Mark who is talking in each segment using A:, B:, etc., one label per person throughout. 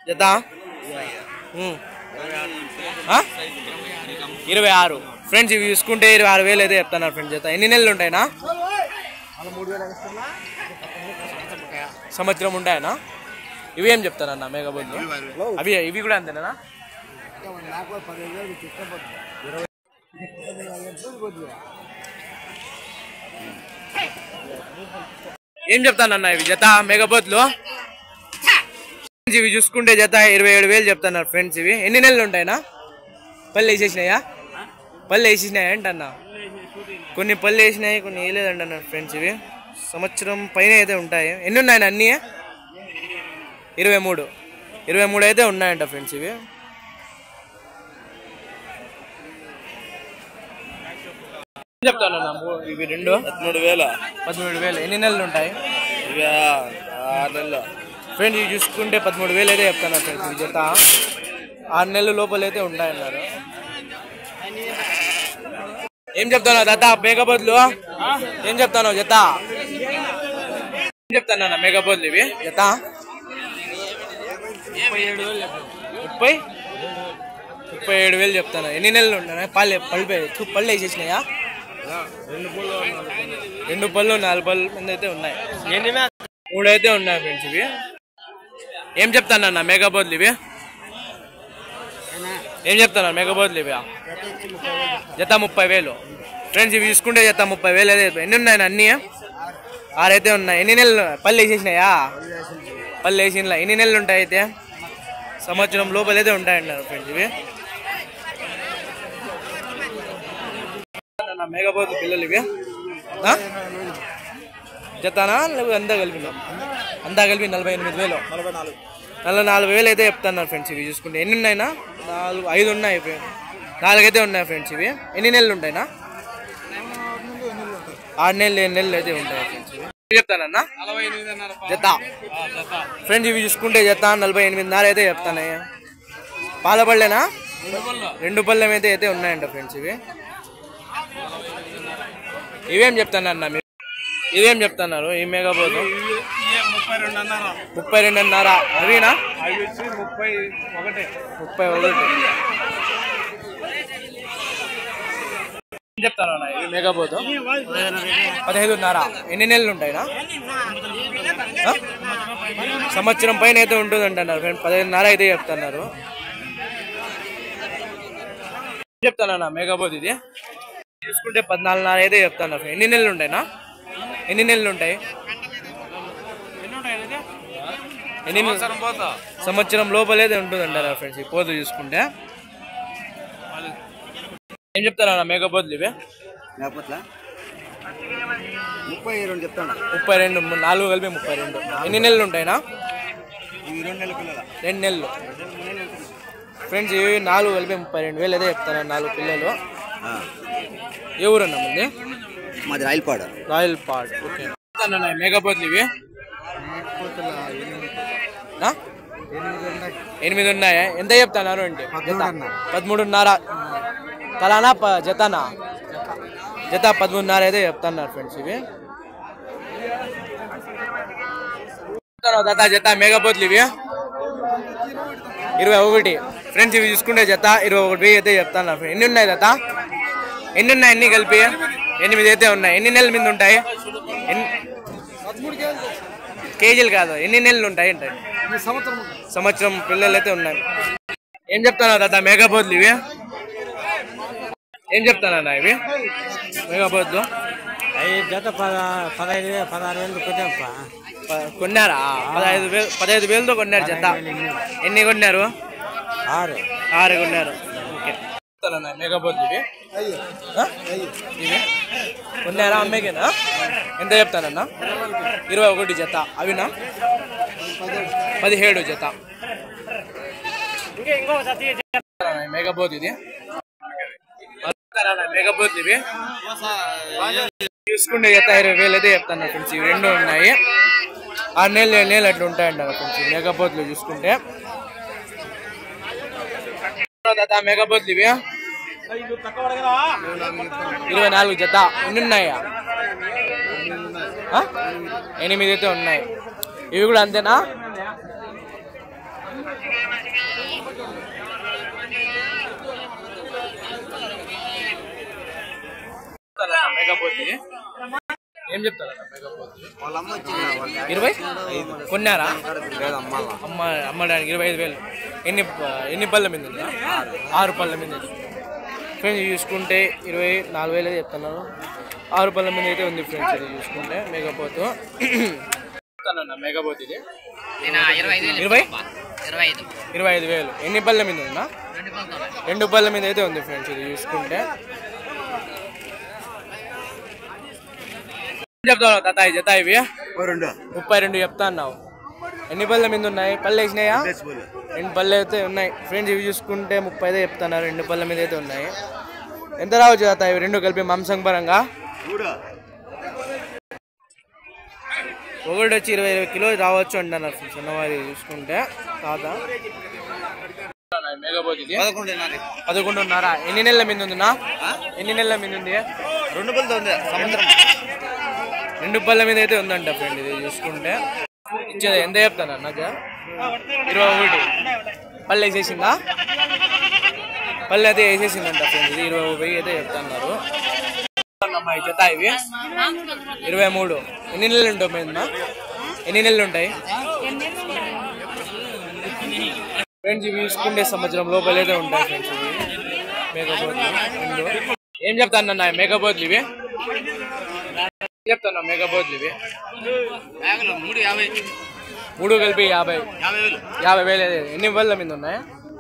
A: జత 26 ఫ్రెండ్స్. ఇవి చూసుకుంటే 26,000 అయితే చెప్తున్నారు ఫ్రెండ్స్. జత ఎన్ని నెలలు ఉంటాయినా? సంవత్సరం ఉంటాయనా? ఇవి ఏం చెప్తారన్నా మేఘబోద్లు? ఇవి కూడా అంతేనా? ఏం చెప్తానన్నా ఇవి జత మేఘబోద్లు? ఇవి చూసుకుంటే జత 27,000 చెప్తున్నారు ఫ్రెండ్స్. ఇవి ఎన్ని నెలలు ఉంటాయినా? పళ్ళు వేసేసినాయా? పళ్ళు వేసేసినాయా అంటన్నా? కొన్ని పళ్ళు వేసినాయి, కొన్ని వేయలేదంటున్నారు ఫ్రెండ్స్. ఇవి సంవత్సరం పైన అయితే ఉంటాయి. ఎన్ని ఉన్నాయన్న? అన్నీ 23 అయితే ఉన్నాయంట ఫ్రెండ్స్. ఇవి చెప్తానన్నా ఇవి రెండు 13,000. ఎన్ని నెలలు ఉంటాయి? 6 నెలలు ఫ్రెండ్స్. ఇవి చూసుకుంటే 13,000 అయితే చెప్తాను ఫ్రెండ్స్. ఇవి జత 6 నెలల లోపల అయితే ఉంటాయన్నారు. ఏం చెప్తాను జత మేఘబోద్లు? ఏం చెప్తాను జత? ఏం చెప్తానన్నా మేఘబోద్లు? ఇవి జత 37,000 చెప్తాను. ఎన్ని నెలలు ఉంటాయి? పళ్ళు వేసేసినాయా? 2 పళ్ళు 4 పళ్ళు మంది అయితే ఉన్నాయి. 3 అయితే ఉన్నాయి ఫ్రెండ్స్. ఇవి ఏం చెప్తానన్నా మేఘబోద్లు? ఇవి ఏం చెప్తాను మేఘబోద్లు? ఇవి జత 30,000 ఫ్రెండ్స్. ఇవి చూసుకుంటే జత 30,000 అయితే. ఎన్ని ఉన్నాయి? అన్నీ 6 అయితే ఉన్నాయి. ఎన్ని నెలలు? పళ్ళు వేసేసినాయా? పళ్ళు వేసిన. ఎన్ని నెలలు ఉంటాయి అయితే? సంవత్సరం లోపల అయితే ఉంటాయన్నారు ఫ్రెండ్స్. ఇవి మేఘబోద్లు పిల్లలు. ఇవి జతనా అంతా కలిపి 48,000 44,000 అయితే చెప్తున్నారు ఫ్రెండ్స్. ఇవి చూసుకుంటే ఎన్ని ఉన్నాయినా? 5 ఉన్నాయి. 4 అయితే ఉన్నాయి ఫ్రెండ్స్. ఇవి ఎన్ని నెలలు ఉంటాయినా? 6 నెలలు 7 నెలలు అయితే ఉంటాయి ఫ్రెండ్స్. ఇవి చెప్తానన్నా జత ఫ్రెండ్స్. ఇవి చూసుకుంటే జత 48,500 అయితే చెప్తాను. పాల పళ్ళేనా? 2 పళ్ళెం అయితే ఉన్నాయంట ఫ్రెండ్స్. ఇవేం చెప్తానన్నా మీరు? ఇవేం చెప్తున్నారు ఈ మేఘబోద్లు? 32,500. అవినా 31 చెప్తానన్నా ఈ మేఘబోద్లు? 15,500. ఎన్ని నెలలు ఉంటాయినా? సంవత్సరం పైన అయితే ఉంటుంది అంటున్నారు ఫ్రెండ్. 15,500 అయితే చెప్తున్నారు. చెప్తానన్నా మేఘబోద్లు? ఇది చూసుకుంటే 14,500 అయితే చెప్తున్నారు. ఎన్ని నెలలు ఉంటాయినా? ఎన్ని నెలలు ఉంటాయి? సంవత్సరం లోపలైతే ఉంటుంది అంటారా ఫ్రెండ్స్. ఈ పోతు చూసుకుంటే ఏం చెప్తారా మేఘబోద్లు? ఇవి
B: 32 చెప్తాను.
A: 32 4 కలిపి 32. ఎన్ని నెలలు ఉంటాయినా? 2 నెలలు ఫ్రెండ్స్. ఇవి 4 కలిపి 32,000 అయితే చెప్తాను. 4 పిల్లలు. ఏ ఊరన్నా ముందు?
B: మాది రాయలపాడు.
A: ఓకే. మేఘబోద్లు ఇవి 8 ఉన్నాయా? ఎంత చెప్తున్నారు అంటే? 13,500 తలానా జతనా? జత 13,500 అయితే చెప్తున్నారు ఫ్రెండ్స్. ఇవి జత మేఘబోద్లు ఇవి 21 ఫ్రెండ్స్. ఇవి చూసుకుంటే జత 21,000 అయితే చెప్తున్నారు. ఎన్ని ఉన్నాయి జత? ఎన్ని ఉన్నాయి? ఎన్ని కలిపి 8 అయితే ఉన్నాయి. ఎన్ని నెలల మీద ఉంటాయి? కేజీలు కాదు, ఎన్ని నెలలు ఉంటాయి అంటే? సంవత్సరం పిల్లలు అయితే ఉన్నాయి. ఏం చెప్తానా తాత మేఘబోద్లు? ఇవి ఏం చెప్తానన్నా ఇవి మేఘబోద్లు?
B: జత 15,000-16,000
A: కొన్నారా? 15,000తో కొన్నారు జత. ఎన్ని కొన్నారు? 6 కొన్నారు. ఓకే. మేఘబోద్లు ఇవి కొన్నారా? అమ్మేకేనా? ఎంత చెప్తానన్నా? 21 జత. అవినా 17 జత. మేఘబోద్లు ఇది మేఘబోద్లు ఇవి చూసుకుంటే జత 20,000 అయితే చెప్తాను ఫ్రెండ్స్. ఇవి 2 ఉన్నాయి. 6 నెలలు 7 నెలలు అట్లా ఉంటాయంట ఫ్రెండ్స్ మేఘబోద్లు చూసుకుంటే. మేఘబోద్లు ఇవి 24 జత. ఎన్ని ఉన్నాయా? 8 అయితే ఉన్నాయి. ఇవి కూడా అంతేనా? మేకపోతే ఏం చెప్తారా మేకపోతే 20 కొన్నారా అమ్మడానికి 25,000 ఎన్ని పళ్ళ మీద ఉందా 6 పళ్ళ మీద ఫ్రెండ్స్ చూసుకుంటే 24,000 అయితే చెప్తున్నారు 6 పళ్ళ మీద అయితే ఉంది ఫ్రెండ్స్ ఇది చూసుకుంటే మేకపోతు మేకపోతే ఇది 25,000 ఎన్ని పళ్ళ మీద ఉందా 2 పళ్ళ మీద అయితే ఉంది ఫ్రెండ్స్ ఇది చూసుకుంటే చెప్తావు తాత జత ఇవి 32 చెప్తా అన్నావు ఎన్ని పళ్ళ మీద ఉన్నాయి పళ్ళు వేసినాయా 2 పళ్ళు అయితే ఉన్నాయి ఫ్రెండ్స్ ఇవి చూసుకుంటే 30 చెప్తున్నారు 2 పళ్ళ మీద అయితే ఉన్నాయి ఎంత రావచ్చు తాత ఇవి 2 కలిపి మాంసం పరంగా ఒకటి వచ్చి 20 కిలోలు రావచ్చు అంటున్నారు ఫ్రెండ్స్ అన్నవారి చూసుకుంటే తాత మేకపోతే 11.5 ఎన్ని నెలల మీద ఉందినా ఎన్ని నెలల మీద ఉంది
B: 2 పళ్ళతో ఉంది సంవత్సరం
A: 2 పళ్ళ మీద అయితే ఉందంట ఫ్రెండ్ ఇది చూసుకుంటే ఇచ్చేది ఎంత చెప్తాను నాకు 21 పళ్ళు వేసేసిందా పళ్ళు అయితే వేసేసిందంట ఫ్రెండ్ ఇది 20,000 అయితే చెప్తున్నారు జత ఇవి 23 ఎన్ని నెలలు ఉంటాయి మీద ఎన్ని నెలలు ఉంటాయి ఫ్రెండ్స్ ఇవి చూసుకుంటే సంవత్సరం లోపల అయితే ఉంటాయి ఫ్రెండ్స్ ఇవి మేకపోతే ఏం చెప్తాను అన్న మేకపోతులు ఇవి చెప్తాను మేకపోతులు ఇవి 3 కలిపి 50,000 ఎన్ని పళ్ళ మీద ఉన్నాయి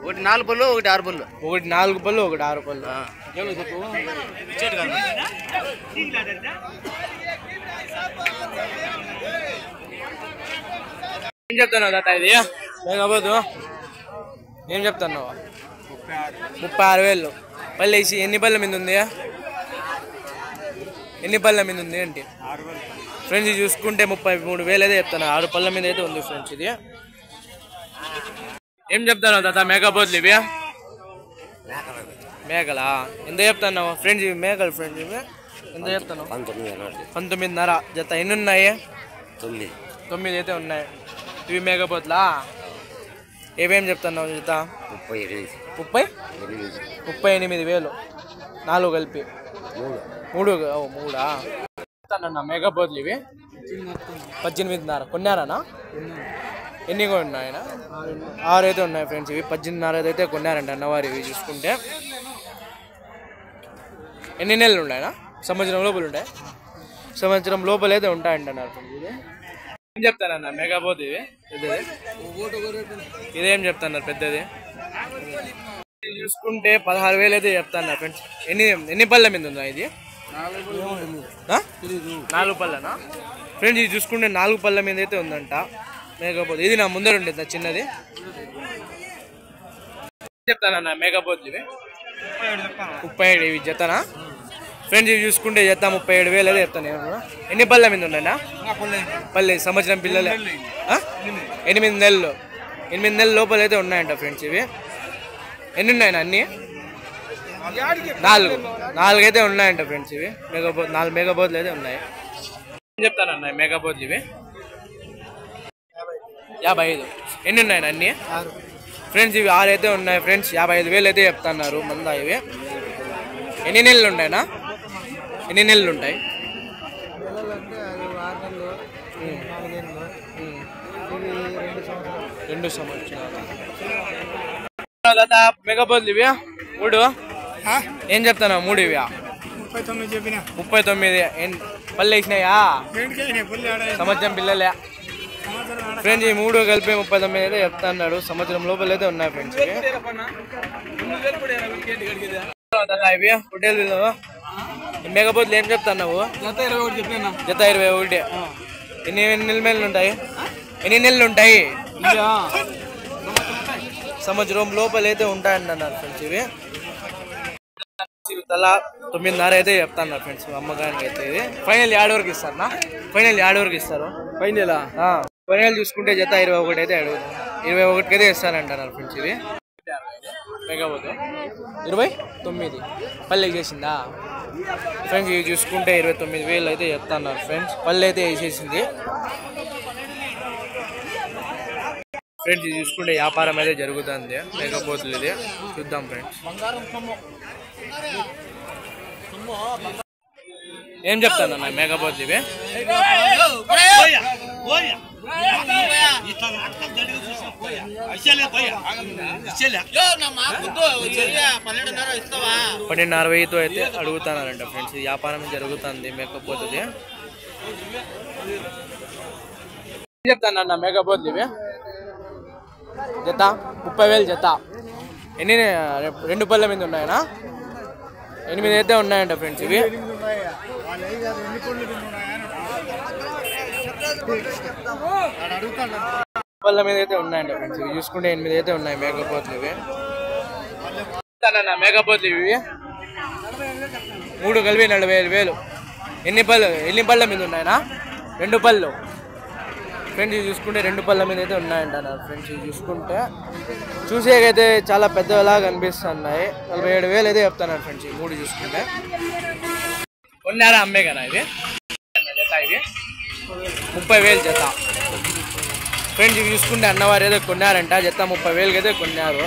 B: ఒకటి 4 పళ్ళు ఒకటి 6 పళ్ళు
A: ఒకటి 4 పళ్ళు ఒకటి 6 పళ్ళు ఏం చెప్తున్నావు తాత ఇది మేకపోతు ఏం చెప్తున్నావు 36,000 పళ్ళు వేసి ఎన్ని పళ్ళ మీద ఉంది ఎన్ని పళ్ళ మీద ఉంది ఏంటి ఫ్రెండ్స్ ఇది చూసుకుంటే 33,000 అయితే చెప్తాను 6 పళ్ళ మీద అయితే ఉంది ఫ్రెండ్స్ ఇది ఏం చెప్తాను తాత మేకపోతులు ఇవి మేకలా ఎంత చెప్తాను ఫ్రెండ్స్ ఇవి మేకలు ఫ్రెండ్స్ ఇవి ఎంత చెప్తాను 19.5 జత ఎన్ని ఉన్నాయి 9 అయితే ఉన్నాయి ఇవి మేకపోతులా ఏమేం చెప్తున్నావు జత 38,000 4 కలిపి 3 చెప్తానన్నా మేకపోతులు ఇవి 18.5 కొన్నారనా ఎన్ని కొన్నాయన 6 అయితే ఉన్నాయి ఫ్రెండ్స్ ఇవి 18.5 అయితే కొన్నారంట అన్నవారు ఇవి చూసుకుంటే ఎన్ని నెలలు ఉన్నాయనా సంవత్సరం లోపల ఉంటాయి సంవత్సరం లోపల అయితే ఉంటాయంటున్నారు ఫ్రెండ్స్ ఇది ఏం చెప్తానన్నా మేకపోతే ఇవి పెద్దది ఇదేం చెప్తున్నారు పెద్దది చూసుకుంటే 16,000 అయితే చెప్తాను ఫ్రెండ్స్ ఎన్ని పళ్ళ మీద ఉందా ఇది 4 పళ్ళనా ఫ్రెండ్స్ ఇది చూసుకుంటే 4 పళ్ళ మీద అయితే ఉందంట మేకపోతే ఇది నా ముందర ఉండేది చిన్నది చెప్తానన్నా మేకపోతులు ఇవి 37 ఇవి జతనా ఫ్రెండ్స్ ఇవి చూసుకుంటే జత 37,000 అయితే చెప్తాను ఎన్ని పళ్ళ మీద ఉన్నాయన్నా పల్లె సంవత్సరం పిల్లలే 8 నెలల లోపల అయితే ఉన్నాయంట ఫ్రెండ్స్ ఇవి ఎన్ని ఉన్నాయన్నా అన్నీ 4 అయితే ఉన్నాయంట ఫ్రెండ్స్ ఇవి మేకపోతు 4 మేకపోతులు అయితే ఉన్నాయి ఏం చెప్తానన్నా మేకపోతులు ఇవి 55 ఎన్ని ఉన్నాయన్నా అన్నీ ఫ్రెండ్స్ ఇవి 6 అయితే ఉన్నాయి ఫ్రెండ్స్ 55,000 అయితే చెప్తున్నారు మంద ఇవి ఎన్ని నెలలు ఉంటాయినా ఎన్ని నెలలు ఉంటాయి 2 సంవత్సరాలు మేకపోతులు ఇవి 3 ఏం చెప్తాను 3 ఇవి 39 పళ్ళు వేసినాయా సంవత్సరం పిల్లలే ఫ్రెండ్స్ ఈ 3 కలిపి 39 అయితే చెప్తాన్నాడు సంవత్సరం లోపల అయితే ఉన్నాయి ఫ్రెండ్స్ ఇవి హోటల్ మేకపోతులు ఏం చెప్తున్నావు జత 21 ఎన్ని నెలలు ఉంటాయి ఎన్ని నెలలు ఉంటాయి సంవత్సరం లోపల అయితే ఉంటాయంటున్నారు ఫ్రెండ్స్ ఇవి తల 9.5 అయితే చెప్తాను ఫ్రెండ్స్ అమ్మకానికి అయితే ఇది ఫైనల్ 7 వరకు ఇస్తారా ఫైనల్ 7 వరకు ఇస్తారు ఫైనల్ చూసుకుంటే జత 21 అయితే అడుగుతాం 21కి అయితే ఇస్తారంటున్నారు ఫ్రెండ్స్ ఇది మేకపోతే 29 పల్లె చేసిందా ఫ్రెండ్స్ ఇవి చూసుకుంటే 29,000 అయితే చెప్తున్నారు ఫ్రెండ్స్ పల్లె అయితే వేసేసింది ఫ్రెండ్స్ ఇది చూసుకుంటే వ్యాపారం అయితే జరుగుతుంది లేకపోతుంది ఇది చూద్దాం ఫ్రెండ్స్ ఏం చెప్తాను అన్న మేకపోతులు ఇవి $12,500 అయితే అడుగుతున్నారంట ఫ్రెండ్స్ వ్యాపారం జరుగుతుంది మేకపోతుంది ఏం చెప్తాను అన్న మేకపోతులు ఇవి జత 30,000 జత ఎన్ని 2 పళ్ళ మీద ఉన్నాయనా 8 అయితే ఉన్నాయంట ఫ్రెండ్స్ ఇవి పళ్ళ మీద అయితే ఉన్నాయంట ఫ్రెండ్స్ ఇవి చూసుకుంటే 8 అయితే ఉన్నాయి మేకపోతులు ఇవి మేకపోతులు ఇవి 3 కలిపి 40,000 ఎన్ని పళ్ళ మీద ఉన్నాయనా 2 పళ్ళు ఫ్రెండ్స్ ఇది చూసుకుంటే 2 పళ్ళ మీద అయితే ఉన్నాయంట ఫ్రెండ్స్ ఇది చూసుకుంటే చూసేకైతే చాలా పెద్దలా కనిపిస్తున్నాయి 47,000 అయితే చెప్తున్నారు ఫ్రెండ్స్ ఈ 3 చూసుకుంటే కొన్నారా అమ్మే కదా ఇది జత ఇది 30,000 జత ఫ్రెండ్స్ ఇవి చూసుకుంటే అన్నవారు ఏదో కొన్నారంట జత 30,000 అయితే కొన్నారు